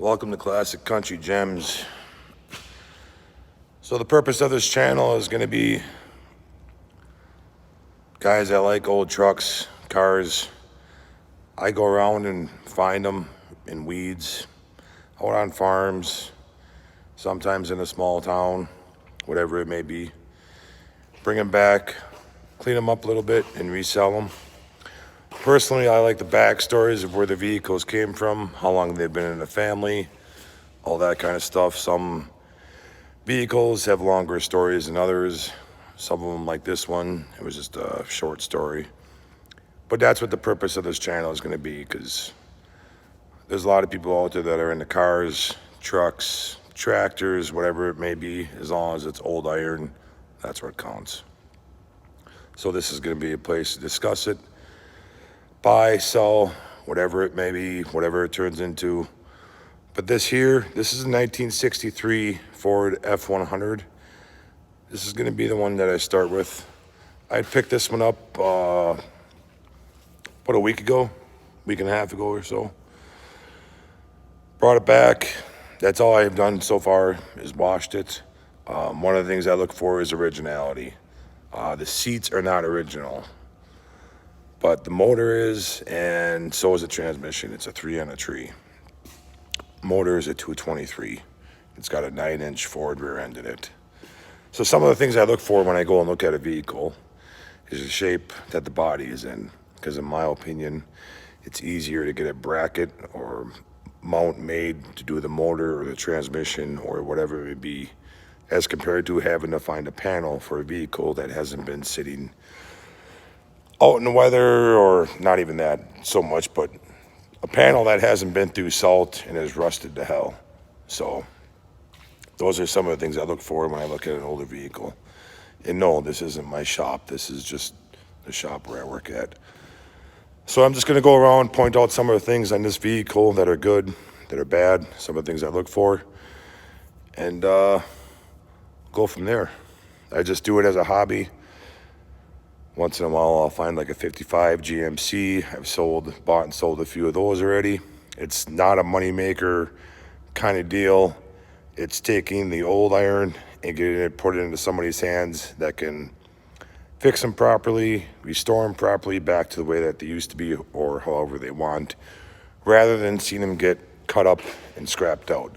Welcome to Classic Country Gems. So the purpose of this channel is going to be guys that like old trucks, cars. I go around and find them in weeds, out on farms, sometimes in a small town, whatever it may be. Bring them back, clean them up a little bit, and resell them. Personally, I like the backstories of where the vehicles came from, how long they've been in the family, all that kind of stuff. Some vehicles have longer stories than others. Some of them, like this one, it was just a short story. But that's what the purpose of this channel is going to be, because there's a lot of people out there that are into cars, trucks, tractors, whatever it may be. As long as it's old iron, that's what counts. So this is going to be a place to discuss it. Buy, sell, whatever it may be, whatever it turns into. But this is a 1963 Ford F100. This is going to be the one that I start with. I picked this one up about a week and a half ago or so. Brought it back. That's all I've done so far is washed it. One of the things I look for is originality. The seats are not original, but the motor is, and so is the transmission. It's a 3 on a tree. Motor is a 223. It's got a 9-inch Ford rear end in it. So some of the things I look for when I go and look at a vehicle is the shape that the body is in, because in my opinion, it's easier to get a bracket or mount made to do the motor or the transmission or whatever it may be, as compared to having to find a panel for a vehicle that hasn't been sitting out in the weather, or not even that so much, but a panel that hasn't been through salt and is rusted to hell. So those are some of the things I look for when I look at an older vehicle. And no, this isn't my shop. This is just the shop where I work at. So I'm just going to go around, point out some of the things on this vehicle that are good, that are bad, some of the things I look for, and go from there. I just do it as a hobby. Once in a while, I'll find like a 55 GMC. I've bought and sold a few of those already. It's not a moneymaker kind of deal. It's taking the old iron and getting it, put it into somebody's hands that can fix them properly, restore them properly back to the way that they used to be, or however they want, rather than seeing them get cut up and scrapped out.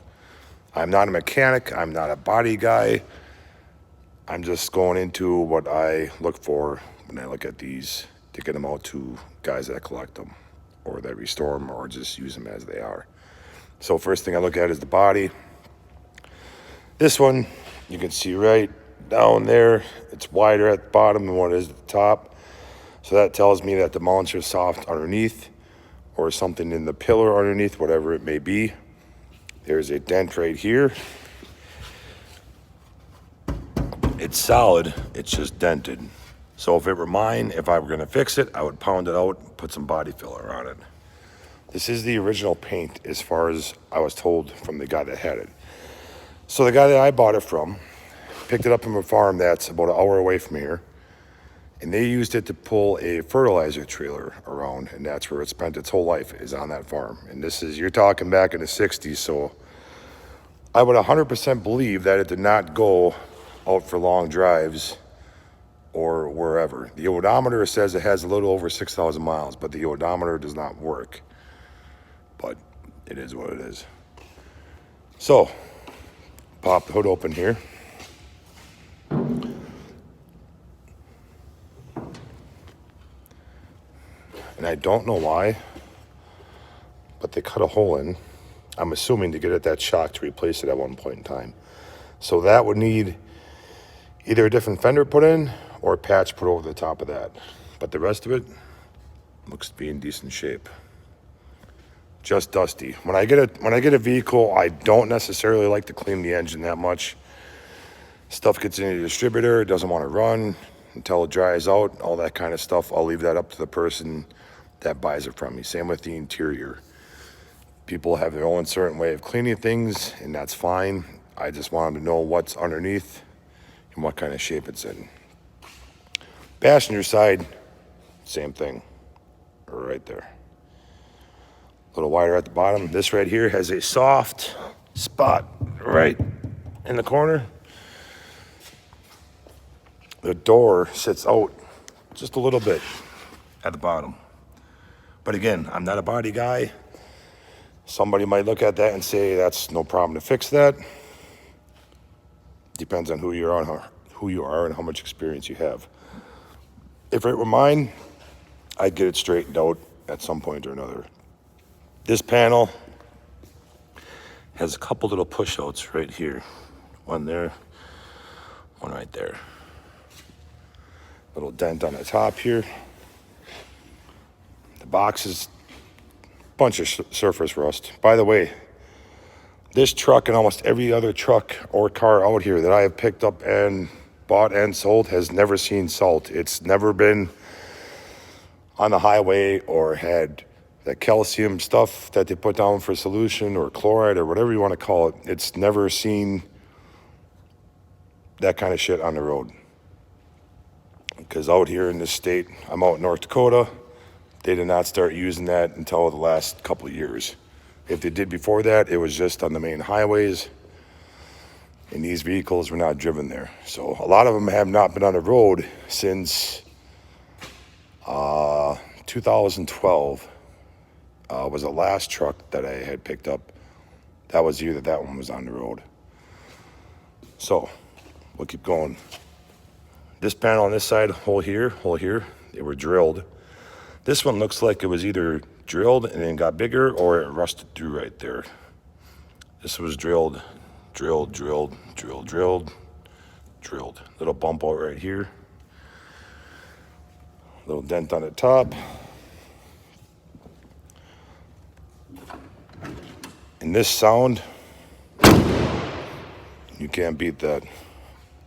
I'm not a mechanic. I'm not a body guy. I'm just going into what I look for when I look at these, to get them out to guys that collect them or that restore them or just use them as they are. So first thing I look at is the body. This one, you can see right down there, it's wider at the bottom than what it is at the top. So that tells me that the mounts are soft underneath, or something in the pillar underneath, whatever it may be. There's a dent right here. It's solid, it's just dented. So if it were mine, if I were gonna fix it, I would pound it out, put some body filler on it. This is the original paint, as far as I was told from the guy that had it. So the guy that I bought it from picked it up from a farm that's about an hour away from here, and they used it to pull a fertilizer trailer around, and that's where it spent its whole life, is on that farm. And this is, you're talking back in the 60s, so I would 100% believe that it did not go out for long drives or wherever. The odometer says it has a little over 6,000 miles, but the odometer does not work. But it is what it is. So, pop the hood open here. And I don't know why, but they cut a hole in, I'm assuming to get at that shock to replace it at one point in time. So that would need either a different fender put in or a patch put over the top of that. But the rest of it looks to be in decent shape. Just dusty. When I get a vehicle, I don't necessarily like to clean the engine that much. Stuff gets in the distributor, it doesn't want to run until it dries out, all that kind of stuff. I'll leave that up to the person that buys it from me. Same with the interior. People have their own certain way of cleaning things, and that's fine. I just want them to know what's underneath and what kind of shape it's in. Passenger side, same thing, right there. little wider at the bottom. This right here has a soft spot right in the corner. The door sits out just a little bit at the bottom. But again, I'm not a body guy. Somebody might look at that and say that's no problem to fix that. Depends on who you are and how much experience you have. If it were mine, I'd get it straightened out at some point or another. This panel has a couple little push outs right here. One there, one right there. Little dent on the top here. The box is a bunch of surface rust. By the way, this truck and almost every other truck or car out here that I have picked up and bought and sold has never seen salt. It's never been on the highway or had that calcium stuff that they put down for solution or chloride or whatever you want to call it. It's never seen that kind of shit on the road. Because out here in this state, I'm out in North Dakota, they did not start using that until the last couple of years. If they did before that, it was just on the main highways, and these vehicles were not driven there. So a lot of them have not been on the road since 2012 was the last truck that I had picked up. That was the year that one was on the road. So we'll keep going. This panel on this side, hole here, they were drilled. This one looks like it was either drilled and then got bigger or it rusted through right there. This was drilled. Little bump out right here. Little dent on the top. And this sound, you can't beat that.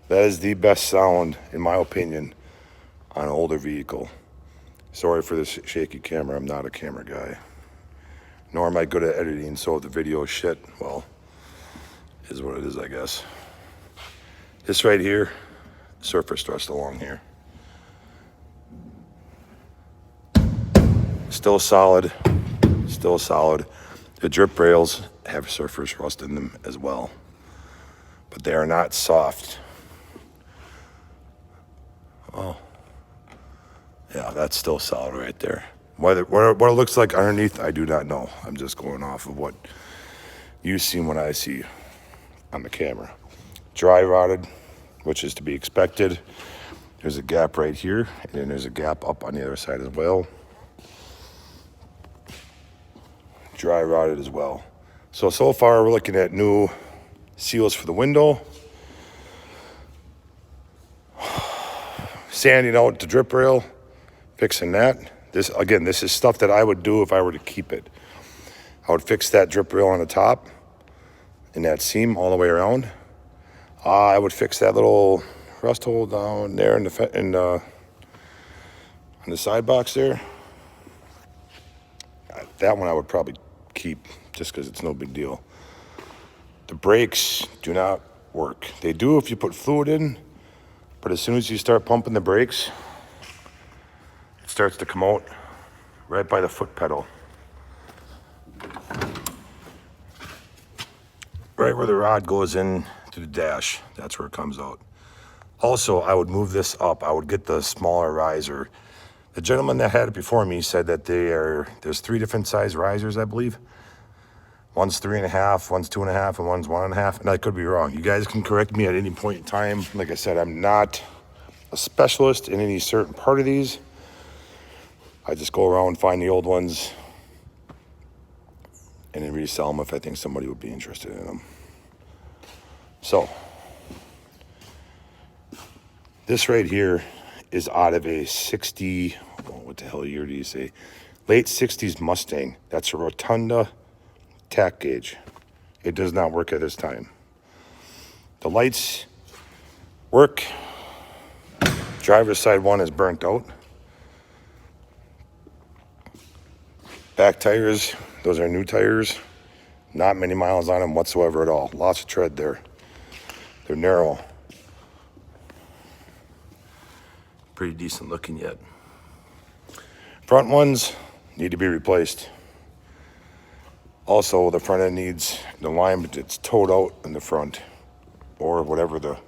That is the best sound, in my opinion, on an older vehicle. Sorry for this shaky camera. I'm not a camera guy. Nor am I good at editing, so if the video is shit, well, is what it is, I guess. This right here, surface rust along here. Still solid. The drip rails have surface rust in them as well, but they are not soft. Oh, yeah, that's still solid right there. What it looks like underneath, I do not know. I'm just going off of what you see when I see on the camera. Dry rotted, which is to be expected. There's a gap right here, and then there's a gap up on the other side as well. Dry rotted as well. So far we're looking at new seals for the window. Sanding out the drip rail, fixing that. This is stuff that I would do if I were to keep it. I would fix that drip rail on the top and that seam all the way around. I would fix that little rust hole down there on the side box there. That one I would probably keep just because it's no big deal. The brakes do not work. They do if you put fluid in, but as soon as you start pumping the brakes, it starts to come out right by the foot pedal. Right where the rod goes in to the dash, that's where it comes out. Also, I would move this up. I would get the smaller riser. The gentleman that had it before me said that there's 3 different size risers, I believe. One's 3.5, one's 2.5, and one's 1.5. And I could be wrong. You guys can correct me at any point in time. Like I said, I'm not a specialist in any certain part of these. I just go around, find the old ones, and then resell them if I think somebody would be interested in them. So, this right here is out of a 60, what the hell year do you say? Late 60s Mustang. That's a Rotunda tack gauge. It does not work at this time. The lights work. Driver's side one is burnt out. Back tires, those are new tires. Not many miles on them whatsoever at all. Lots of tread there. They're narrow. Pretty decent looking yet. Front ones need to be replaced. Also, the front end needs the alignment. It's towed out in the front, or whatever the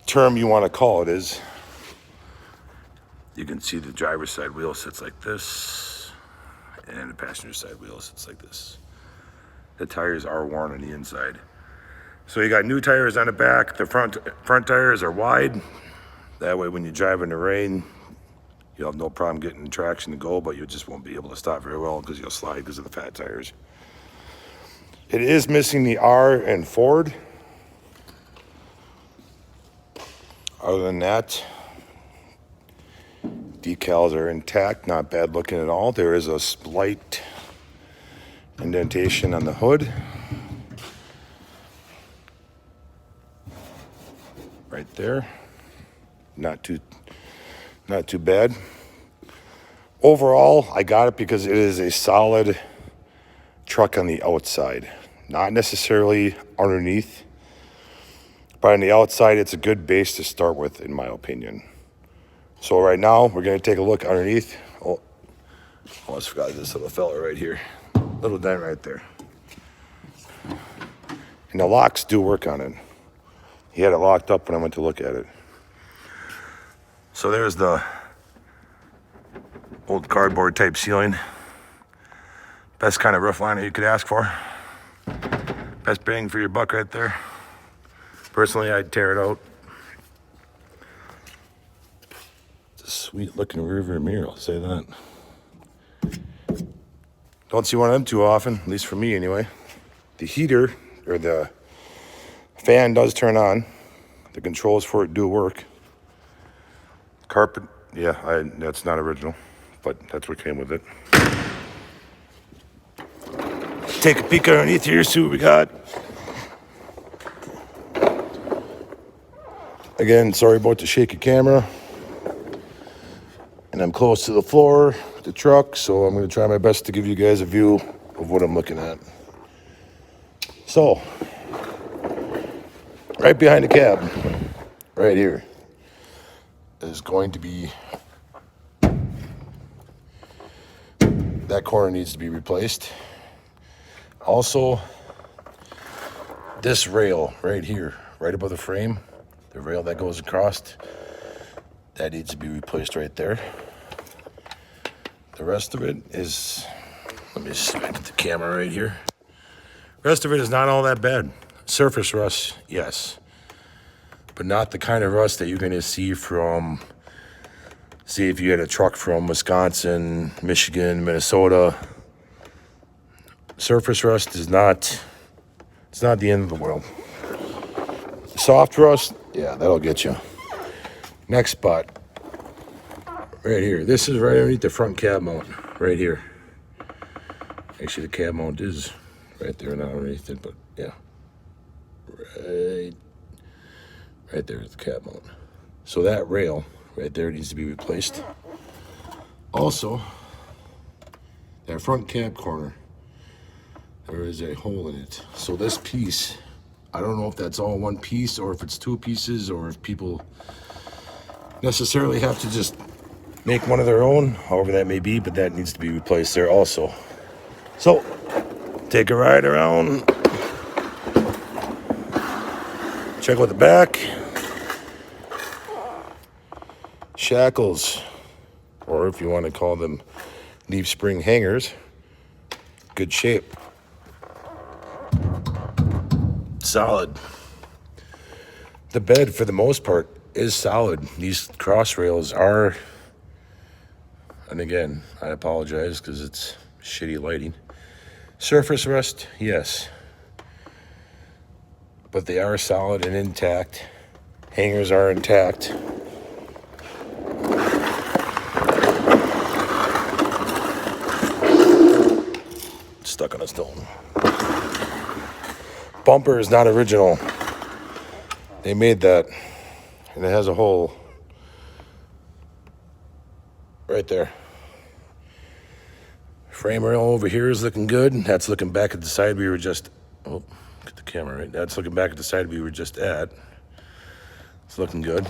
term you want to call it is. You can see the driver's side wheel sits like this, and the passenger side wheel sits like this. The tires are worn on the inside. So you got new tires on the back. The front tires are wide. That way when you drive in the rain, you'll have no problem getting traction to go, but you just won't be able to stop very well because you'll slide because of the fat tires. It is missing the R and Ford. Other than that, decals are intact, not bad looking at all. There is a slight indentation on the hood. Right there. Not too bad. Overall, I got it because it is a solid truck on the outside. Not necessarily underneath, but on the outside, it's a good base to start with, in my opinion. So right now, we're gonna take a look underneath. Oh, almost forgot this little fella right here. Little dent right there. And the locks do work on it. He had it locked up when I went to look at it. So there's the old cardboard type ceiling. Best kind of roof liner you could ask for. Best bang for your buck right there. Personally, I'd tear it out. It's a sweet looking rearview mirror, I'll say that. Don't see one of them too often, at least for me anyway. The heater, or the fan does turn on. The controls for it do work. Carpet, yeah, that's not original, but that's what came with it. Take a peek underneath here, see what we got. Again, sorry about the shaky camera. And I'm close to the floor with the truck, so I'm gonna try my best to give you guys a view of what I'm looking at. So, right behind the cab, right here, is going to be, that corner needs to be replaced. Also, this rail right here, right above the frame, the rail that goes across, that needs to be replaced right there. The rest of it is, let me just back at the camera right here. The rest of it is not all that bad. Surface rust, yes. But not the kind of rust that you're gonna see from, see if you had a truck from Wisconsin, Michigan, Minnesota. Surface rust is not, it's not the end of the world. Soft rust, yeah, that'll get you. Next spot, right here. This is right underneath the front cab mount, right here. Actually, the cab mount is right there, not underneath it, but yeah. Right there is the cab mount. So that rail right there needs to be replaced. Also, that front cab corner, there is a hole in it. So this piece, I don't know if that's all one piece or if it's two pieces or if people necessarily have to just make one of their own, however that may be, but that needs to be replaced there also. So, take a ride around, check out the back. Shackles, or if you want to call them leaf spring hangers, good shape. Solid. The bed, for the most part, is solid. These cross rails are, and again, I apologize because it's shitty lighting. Surface rust, yes. But they are solid and intact. Hangers are intact. Stuck on a stone. Bumper is not original. They made that, and it has a hole right there. Frame rail over here is looking good. That's looking back at the side we were just, oh, get the camera right. That's looking back at the side we were just at. It's looking good.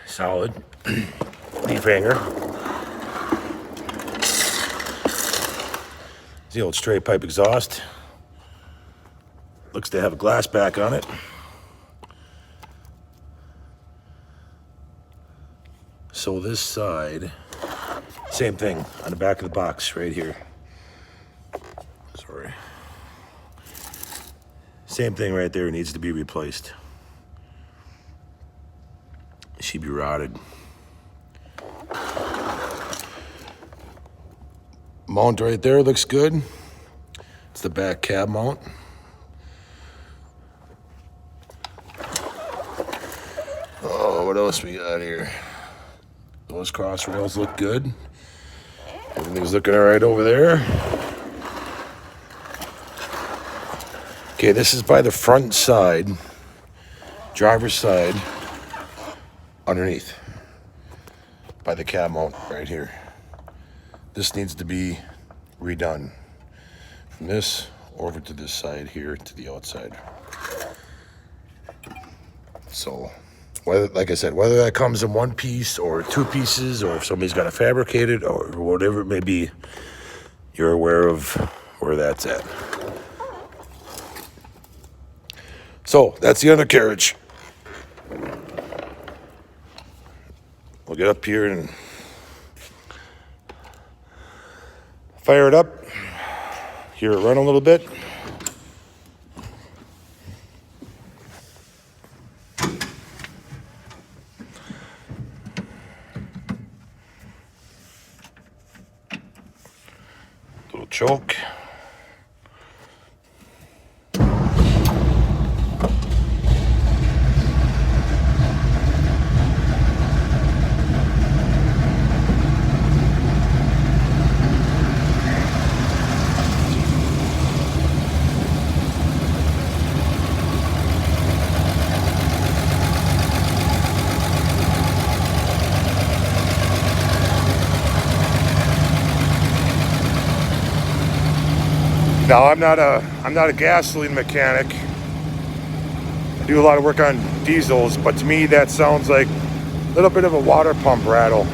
Solid. leaf hanger. The old straight pipe exhaust. Looks to have a glass back on it. So this side, same thing on the back of the box right here. Sorry. Same thing right there, needs to be replaced. It should be rotted. Mount right there looks good. It's the back cab mount. Oh, what else we got here? Those cross rails look good. Everything's looking all right over there. Okay, this is by the front side, driver's side, underneath, by the cab mount right here. This needs to be redone from this over to this side here to the outside. So, whether, like I said, whether that comes in one piece or two pieces, or if somebody's got to fabricate it or whatever it may be, you're aware of where that's at. So, that's the undercarriage. We'll get up here and fire it up. Hear it run a little bit. Little choke. Now, I'm not a gasoline mechanic. I do a lot of work on diesels, but to me that sounds like a little bit of a water pump rattle,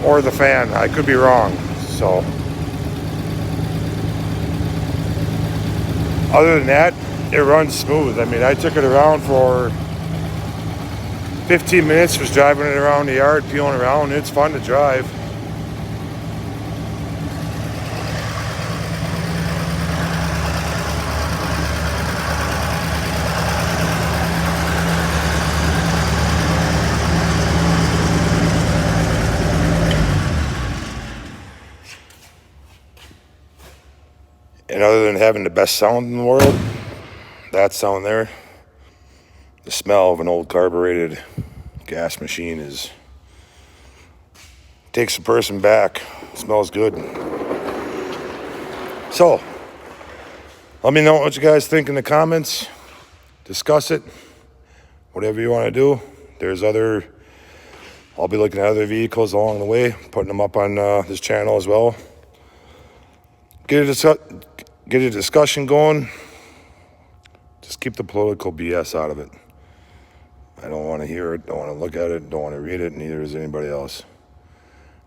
or the fan. I could be wrong. So, other than that, it runs smooth. I mean, I took it around for 15 minutes, was driving it around the yard, peeling around. It's fun to drive. And other than having the best sound in the world, that sound there, the smell of an old carbureted gas machine takes a person back. It smells good. So, let me know what you guys think in the comments. Discuss it. Whatever you want to do. I'll be looking at other vehicles along the way, putting them up on this channel as well. Get a discussion going. Just keep the political BS out of it. I don't want to hear it, don't want to look at it, don't want to read it, neither is anybody else.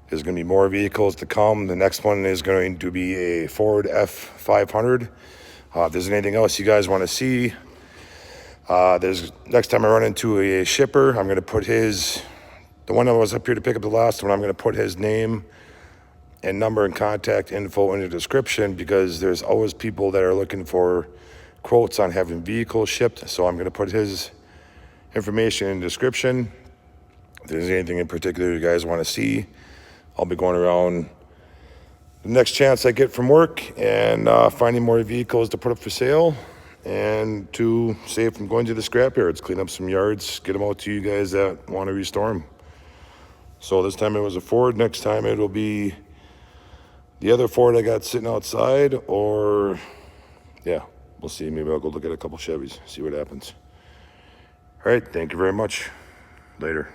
There's going to be more vehicles to come. The next one is going to be a Ford F100. If there's anything else you guys want to see, next time I run into a shipper, I'm going to put the one that was up here to pick up the last one, I'm going to put his name and number and contact info in the description, because there's always people that are looking for quotes on having vehicles shipped. So I'm going to put his information in the description. If there's anything in particular you guys want to see, I'll be going around the next chance I get from work and finding more vehicles to put up for sale, and to save from going to the scrap yards, clean up some yards, get them out to you guys that want to restore them. So this time it was a Ford. Next time it'll be the other Ford I got sitting outside, or yeah, we'll see. Maybe I'll go look at a couple Chevys, see what happens. All right, thank you very much. Later.